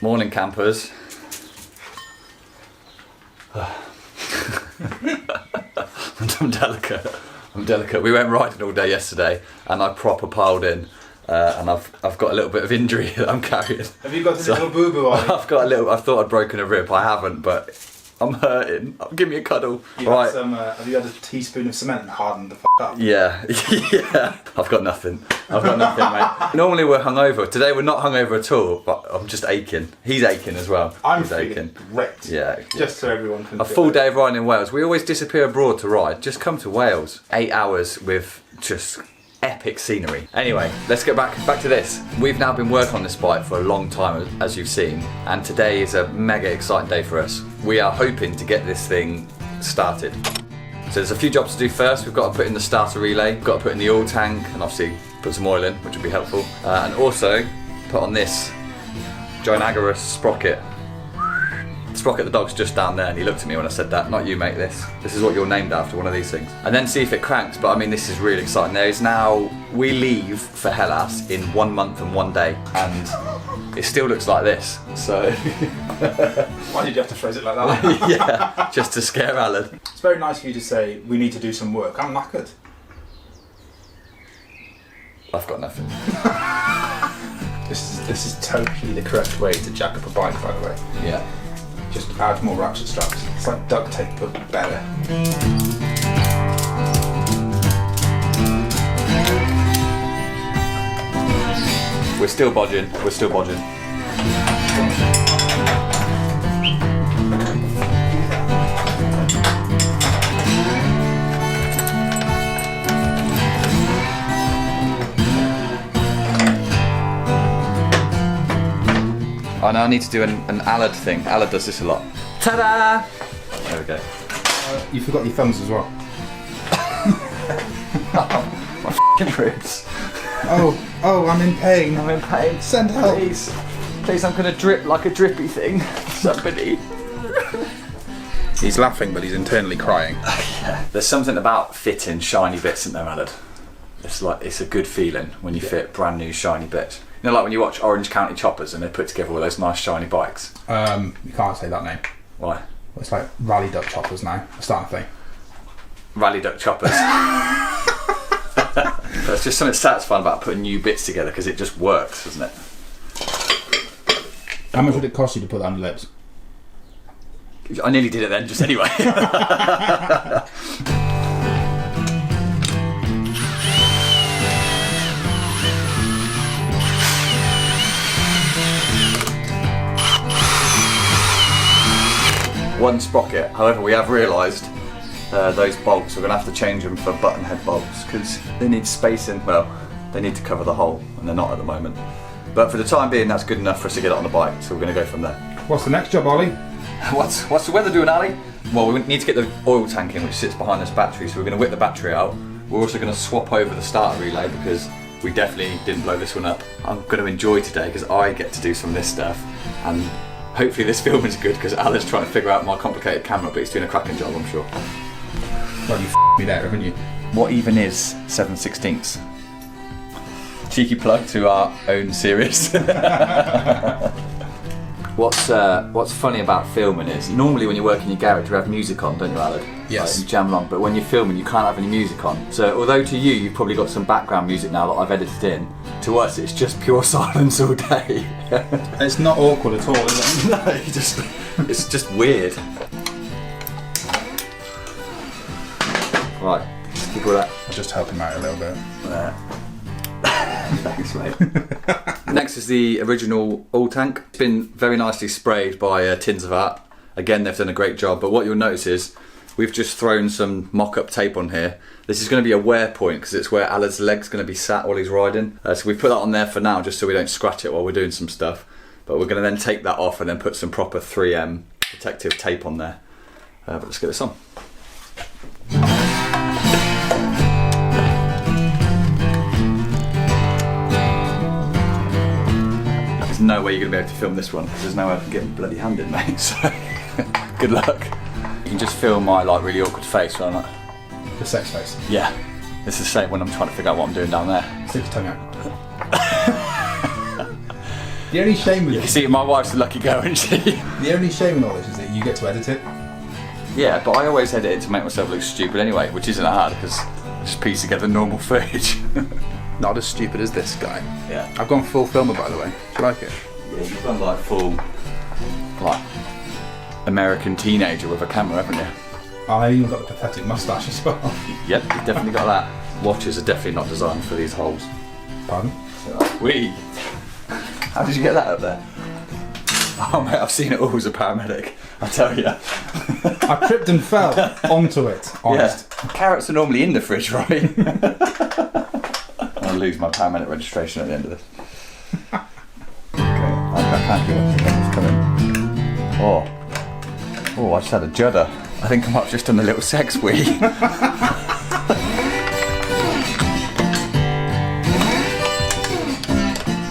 Morning, campers. I'm delicate. We went riding all day yesterday, and I proper piled in, and I've got a little bit of injury that I'm carrying. Have you got a little boo boo on? I've got a little. I thought I'd broken a rib. I haven't, but I'm hurting. Give me a cuddle. Right. Have you had a teaspoon of cement and hardened the f*** up? Yeah, yeah. I've got nothing, mate. Normally we're hungover. Today we're not hungover at all, but I'm just aching. He's aching as well. He's aching. Great. Yeah. Just so everyone can. A full day of riding in Wales. We always disappear abroad to ride. Just come to Wales. 8 hours with just epic scenery. Anyway, let's get back to this. We've now been working on this bike for a long time, as you've seen, and today is a mega exciting day for us. We are hoping to get this thing started. So there's a few jobs to do first. We've got to put in the starter relay, we've got to put in the oil tank, and obviously put some oil in, which would be helpful. And also put on this Joan Agarus sprocket. The sprocket, the dog's just down there, and he looked at me when I said that. Not you, mate, this is what you're named after, one of these things. And then see if it cranks, but I mean, this is really exciting. There is now, we leave for Hellas in 1 month and 1 day, and it still looks like this, so. Why did you have to phrase it like that? Yeah, just to scare Alan. It's very nice for you to say, we need to do some work. I'm knackered. I've got nothing. This is totally the correct way to jack up a bike, by the way. Yeah. Just add more ratchet straps. It's like duct tape, but better. We're still bodging. I know I need to do an Alad thing. Alad does this a lot. Ta-da! There we go. You forgot your thumbs as well. My f***ing ribs. Oh, I'm in pain. I'm in pain. Send help. Please, I'm gonna drip like a drippy thing. Somebody. He's laughing, but he's internally crying. Yeah. There's something about fitting shiny bits in there, Alad. It's a good feeling when you fit brand new shiny bits. You know, like when you watch Orange County Choppers and they put together all those nice shiny bikes. You can't say that name. Why? It's like Rally Duck Choppers now. It's that thing. Rally Duck Choppers. There's just something satisfying about putting new bits together because it just works, doesn't it? How much would it cost you to put that on your lips? I nearly did it then, just anyway. One sprocket. However, we have realised those bolts, we're going to have to change them for button head bolts because they need spacing. Well, they need to cover the hole, and they're not at the moment. But for the time being, that's good enough for us to get it on the bike, so we're going to go from there. What's the next job, Ollie? What's the weather doing, Ali? Well, we need to get the oil tank in, which sits behind this battery, so we're going to whip the battery out. We're also going to swap over the starter relay because we definitely didn't blow this one up. I'm going to enjoy today because I get to do some of this stuff, and hopefully this film is good because Alan's trying to figure out my complicated camera, but he's doing a cracking job, I'm sure. Well, you f***ed me there, haven't you? What even is 7/16? Cheeky plug to our own series. What's funny about filming is normally when you work in your garage you have music on, don't you, Alan? Yes. Like, you jam along, but when you're filming you can't have any music on. So although to you you've probably got some background music now that I've edited in, to us it's just pure silence all day. It's not awkward at all, is it? No, it's just weird. Right, just keep all that. I'll just help him out a little bit. Thanks, mate. Next is the original oil tank. It's been very nicely sprayed by Tins of Art. Again, they've done a great job, but what you'll notice is we've just thrown some mock-up tape on here. This is going to be a wear point because it's where Alan's leg's going to be sat while he's riding. So we put that on there for now just so we don't scratch it while we're doing some stuff. But we're going to then take that off and then put some proper 3M protective tape on there. But let's get this on. There's no way you're going to be able to film this one because there's no way I can get my bloody hand in, mate. So good luck. You can just film my really awkward face when I'm like... The sex face. Yeah. It's the same when I'm trying to figure out what I'm doing down there. Stick your tongue out. The only shame with You see, my wife's a lucky girl, isn't she? the only shame with all this is that you get to edit it. Yeah, but I always edit it to make myself look stupid anyway, which isn't hard because I just piece together normal footage. Not as stupid as this guy. Yeah. I've gone full filmer, by the way. Do you like it? Yeah, you've done like full, like, American teenager with a camera, haven't you? I even got the pathetic moustache as well. Yep, you've definitely got that. Watches are definitely not designed for these holes. Pardon? Wee! How did you get that up there? Oh mate, I've seen it all as a paramedic, I tell you. I tripped and fell onto it, honest. Yeah. Carrots are normally in the fridge, right? I'll lose my paramedic registration at the end of this. Okay, I can't keep up. It's coming. Oh, I just had a judder. I think I might have just done a little sex wee.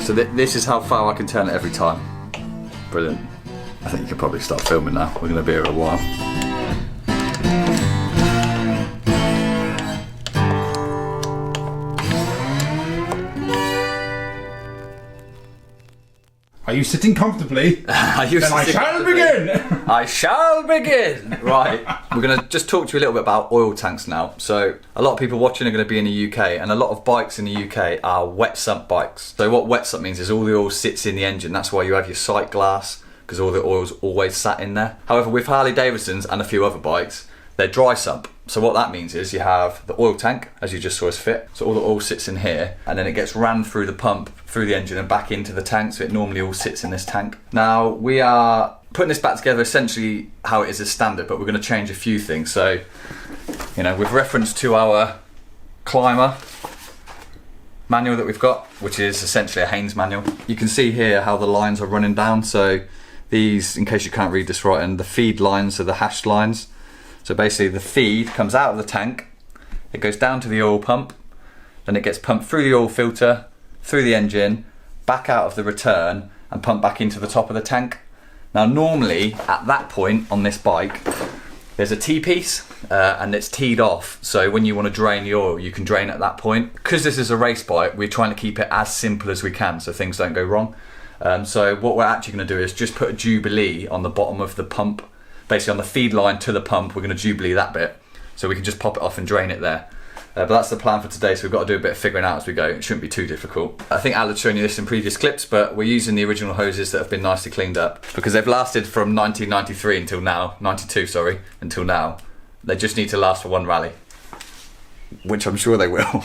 So this is how far I can turn it every time. Brilliant. I think you could probably start filming now. We're going to be here a while. Are you sitting comfortably? Then I shall begin! I shall begin! Right, we're going to just talk to you a little bit about oil tanks now. So, a lot of people watching are going to be in the UK, and a lot of bikes in the UK are wet sump bikes. So what wet sump means is all the oil sits in the engine. That's why you have your sight glass, because all the oil's always sat in there. However, with Harley Davidsons and a few other bikes, they're dry sump. So what that means is you have the oil tank, as you just saw us fit. So all the oil sits in here, and then it gets ran through the pump, through the engine and back into the tank. So it normally all sits in this tank. Now we are putting this back together essentially how it is as standard, but we're going to change a few things. So, you know, with reference to our climber manual that we've got, which is essentially a Haynes manual, you can see here how the lines are running down. So these, in case you can't read this right, and the feed lines are the hashed lines. So basically the feed comes out of the tank, it goes down to the oil pump, then it gets pumped through the oil filter, through the engine, back out of the return and pumped back into the top of the tank. Now normally at that point on this bike, there's a T-piece and it's teed off. So when you want to drain the oil, you can drain at that point. Because this is a race bike, we're trying to keep it as simple as we can so things don't go wrong. So what we're actually going to do is just put a Jubilee on the bottom of the pump. Basically on the feed line to the pump, we're going to Jubilee that bit. So we can just pop it off and drain it there. But that's the plan for today, so we've got to do a bit of figuring out as we go. It shouldn't be too difficult. I think Al had shown you this in previous clips, but we're using the original hoses that have been nicely cleaned up because they've lasted from 1993 until now, 92 sorry, until now. They just need to last for one rally, which I'm sure they will.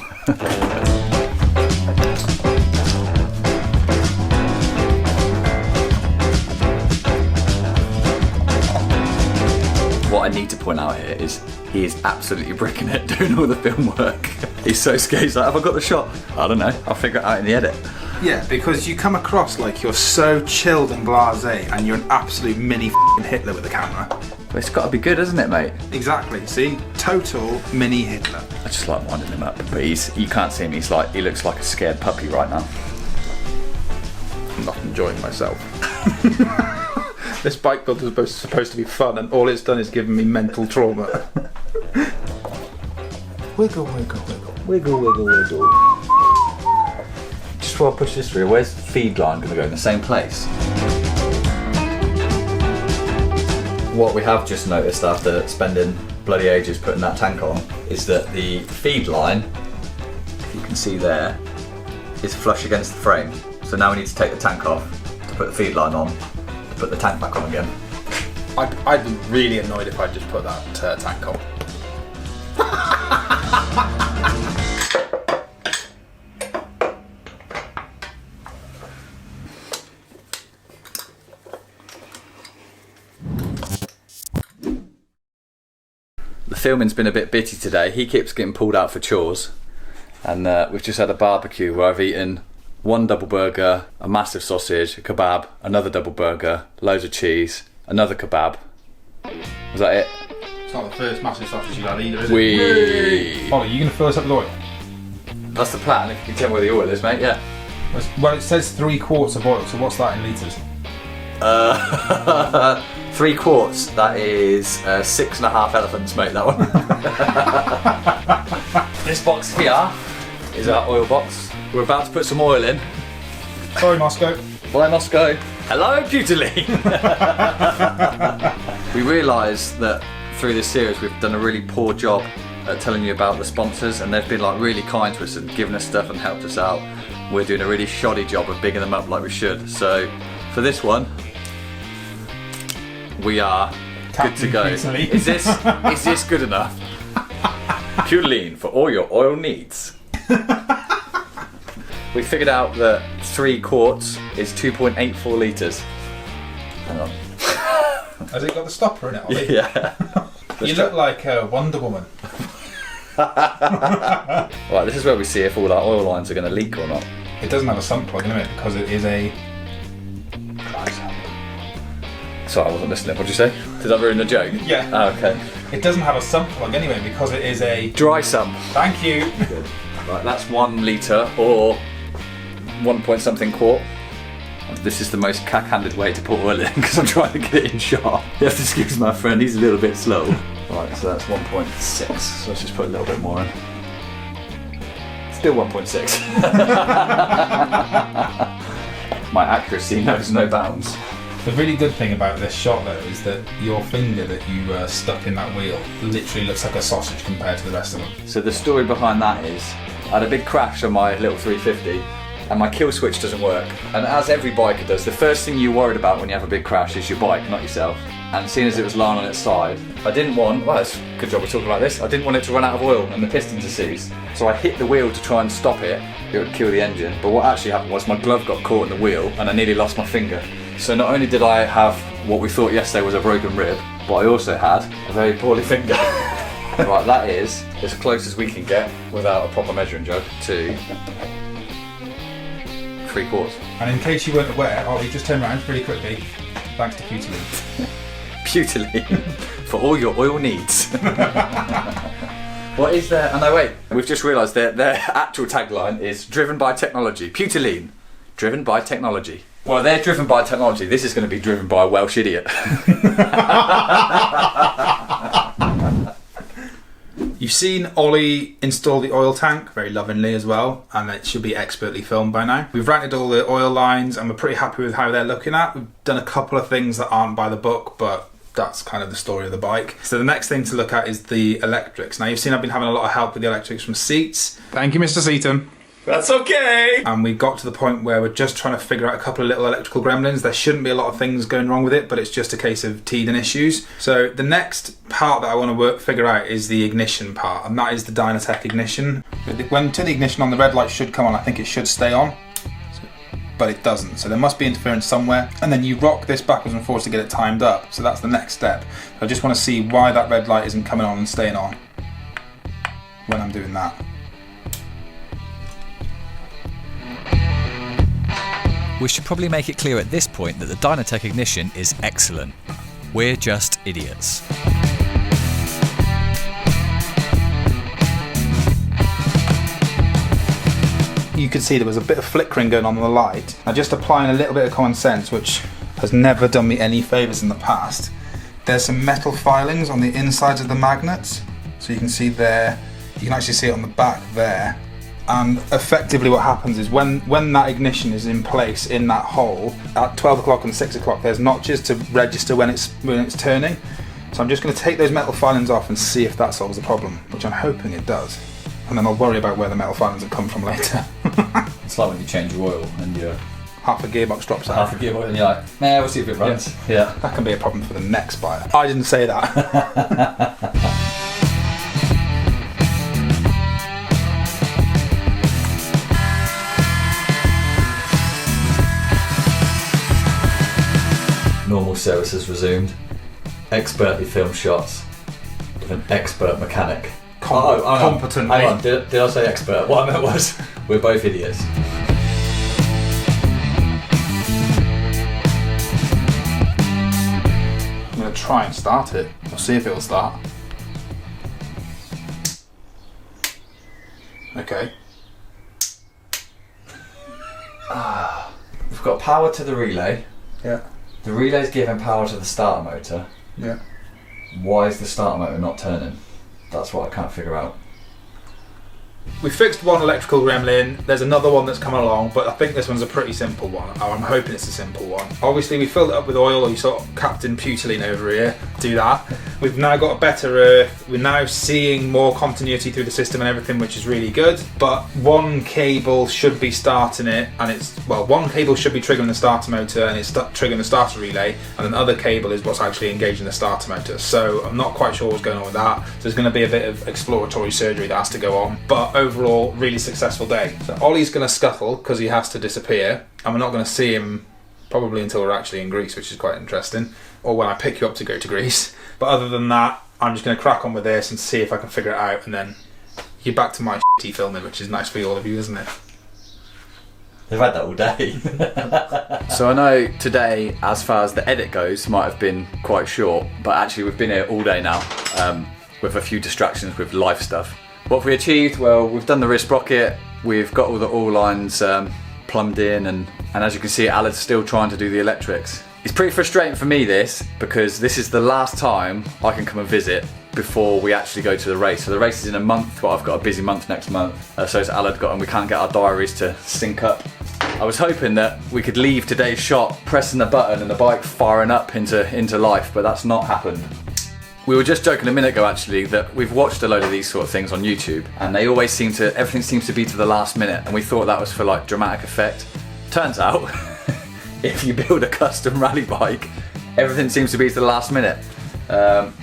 What I need to point out here is he is absolutely bricking it doing all the film work. He's so scared. He's like, have I got the shot? I don't know. I'll figure it out in the edit. Yeah, because you come across like you're so chilled and blasé and you're an absolute mini f***ing Hitler with the camera. But it's got to be good, hasn't it, mate? Exactly. See? Total mini Hitler. I just like winding him up. But you can't see him. He looks like a scared puppy right now. I'm not enjoying myself. This bike build is supposed to be fun, and all it's done is given me mental trauma. Wiggle, wiggle, wiggle. Wiggle, wiggle, wiggle. Just while I push this through, where's the feed line going to go? In the same place? What we have just noticed after spending bloody ages putting that tank on is that the feed line, if you can see there, is flush against the frame. So now we need to take the tank off to put the feed line on. Put the tank back on again. I'd be really annoyed if I just put that tank on. The filming's been a bit bitty today. He keeps getting pulled out for chores, and we've just had a barbecue where I've eaten one double burger, a massive sausage, a kebab, another double burger, loads of cheese, another kebab. Was that it? It's not the first massive sausage you've had either, is it? Ollie, you going to fill us up with oil? That's the plan, if you can tell me where the oil is, mate, yeah. Well, it says 3 quarts of oil, so what's that in litres? 3 quarts, that is 6.5 elephants, mate, that one. This box here is our oil box. We're about to put some oil in. Sorry, Moscow. Bye, Moscow. Hello, Puterline. We realised that through this series we've done a really poor job at telling you about the sponsors, and they've been like really kind to us and given us stuff and helped us out. We're doing a really shoddy job of bigging them up like we should. So for this one, we are good to go. Is this good enough? Puterline for all your oil needs. We figured out that 3 quarts is 2.84 litres. Hang on. Has it got the stopper in it, Ollie? Yeah. You look like a Wonder Woman. Right, this is where we see if all our oil lines are going to leak or not. It doesn't have a sump plug in it because it is a dry sump. Sorry, I wasn't listening. What did you say? Did I ruin the joke? Yeah. Oh, okay. It doesn't have a sump plug anyway because it is a Dry sump. Thank you. Good. Right, that's 1 litre or 1 point something quart. This is the most cack-handed way to put oil in because I'm trying to get it in sharp. You have to excuse my friend, he's a little bit slow. Right, so that's 1.6. So let's just put a little bit more in. Still 1.6. My accuracy knows no bounds. The really good thing about this shot though is that your finger that you stuck in that wheel literally looks like a sausage compared to the rest of them. So the story behind that is, I had a big crash on my little 350 and my kill switch doesn't work. And as every biker does, the first thing you're worried about when you have a big crash is your bike, not yourself. And seeing as it was lying on its side, I didn't want, well, it's a good job we're talking about this, I didn't want it to run out of oil and the piston to seize. So I hit the wheel to try and stop it, it would kill the engine. But what actually happened was my glove got caught in the wheel and I nearly lost my finger. So not only did I have what we thought yesterday was a broken rib, but I also had a very poorly finger. Right, that is as close as we can get without a proper measuring jug to 3 quarts. And in case you weren't aware, Ollie, just turn around really quickly. Thanks to Puterline. Puterline for all your oil needs. What is there? Oh no, wait. We've just realised their actual tagline is driven by technology. Puterline, driven by technology. Well, they're driven by technology. This is going to be driven by a Welsh idiot. You've seen Ollie install the oil tank very lovingly as well, and it should be expertly filmed by now. We've rented all the oil lines and we're pretty happy with how they're looking at. We've done a couple of things that aren't by the book, but that's kind of the story of the bike. So the next thing to look at is the electrics. Now you've seen I've been having a lot of help with the electrics from Seats. Thank you, Mr. Seaton. That's okay. And we got to the point where we're just trying to figure out a couple of little electrical gremlins. There shouldn't be a lot of things going wrong with it, but it's just a case of teething issues. So the next part that I want to figure out is the ignition part, and that is the Dynatec ignition. When to the ignition on, the red light should come on. I think it should stay on, but it doesn't. So there must be interference somewhere. And then you rock this backwards and forwards to get it timed up. So that's the next step. I just want to see why that red light isn't coming on and staying on when I'm doing that. We should probably make it clear at this point that the Dynatec ignition is excellent. We're just idiots. You could see there was a bit of flickering going on the light. Now just applying a little bit of common sense, which has never done me any favours in the past. There's some metal filings on the insides of the magnets. So you can see there, you can actually see it on the back there. And effectively what happens is when that ignition is in place in that hole, at 12 o'clock and 6 o'clock, there's notches to register when it's turning. So I'm just going to take those metal filings off and see if that solves the problem, which I'm hoping it does. And then I'll worry about where the metal filings have come from later. It's like when you change your oil and you're Half a gearbox drops out. half a gearbox and you're like, nah, we'll see if it runs. Yeah. That can be a problem for the next buyer. I didn't say that. Normal service has resumed. Expertly filmed shots with an expert mechanic. Competent. Hang on, did I say expert? What I meant was, we're both idiots. I'm going to try and start it. We'll see if it'll start. Okay. We've got power to the relay. Yeah. The relay's giving power to the starter motor. Yeah. Why is the starter motor not turning? That's what I can't figure out. We fixed one electrical gremlin, there's another one that's come along, but I think this one's a pretty simple one. I'm hoping it's a simple one. Obviously we filled it up with oil, you saw Captain Putalene over here do that. We've now got a better earth, we're now seeing more continuity through the system and everything, which is really good. But one cable should be starting it, and one cable should be triggering the starter motor and it's triggering the starter relay, and another cable is what's actually engaging the starter motor. So I'm not quite sure what's going on with that. So there's going to be a bit of exploratory surgery that has to go on, but overall really successful day. So Ollie's going to scuttle because he has to disappear, and we're not going to see him probably until we're actually in Greece, which is quite interesting, or when I pick you up to go to Greece. But other than that, I'm just going to crack on with this and see if I can figure it out, and then you're back to my shitty filming, which is nice for all of you, isn't it? They've had that all day. So I know today, as far as the edit goes, might have been quite short, but actually we've been here all day now, with a few distractions with life stuff. What have we achieved? Well, we've done the wrist sprocket, we've got all the oil lines plumbed in, and as you can see, Alad's still trying to do the electrics. It's pretty frustrating for me this, because this is the last time I can come and visit before we actually go to the race. So the race is in a month, but I've got a busy month next month. So it's Alad and we can't get our diaries to sync up. I was hoping that we could leave today's shot pressing the button and the bike firing up into life, but that's not happened. We were just joking a minute ago actually that we've watched a load of these sort of things on YouTube, and they always everything seems to be to the last minute, and we thought that was for like dramatic effect. Turns out, if you build a custom rally bike, everything seems to be to the last minute.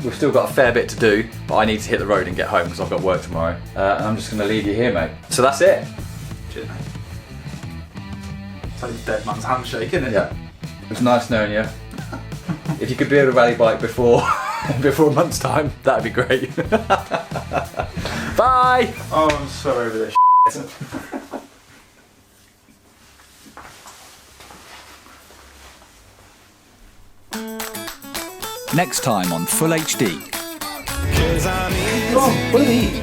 We've still got a fair bit to do, but I need to hit the road and get home because I've got work tomorrow. And I'm just going to leave you here, mate. So that's it. Cheers, mate. It's like a dead man's handshake, isn't it? Yeah. It was nice knowing you. If you could build a rally bike before a month's time, that'd be great. Bye! Oh, I'm so over this shit. Next time on Full HD. Come on, please.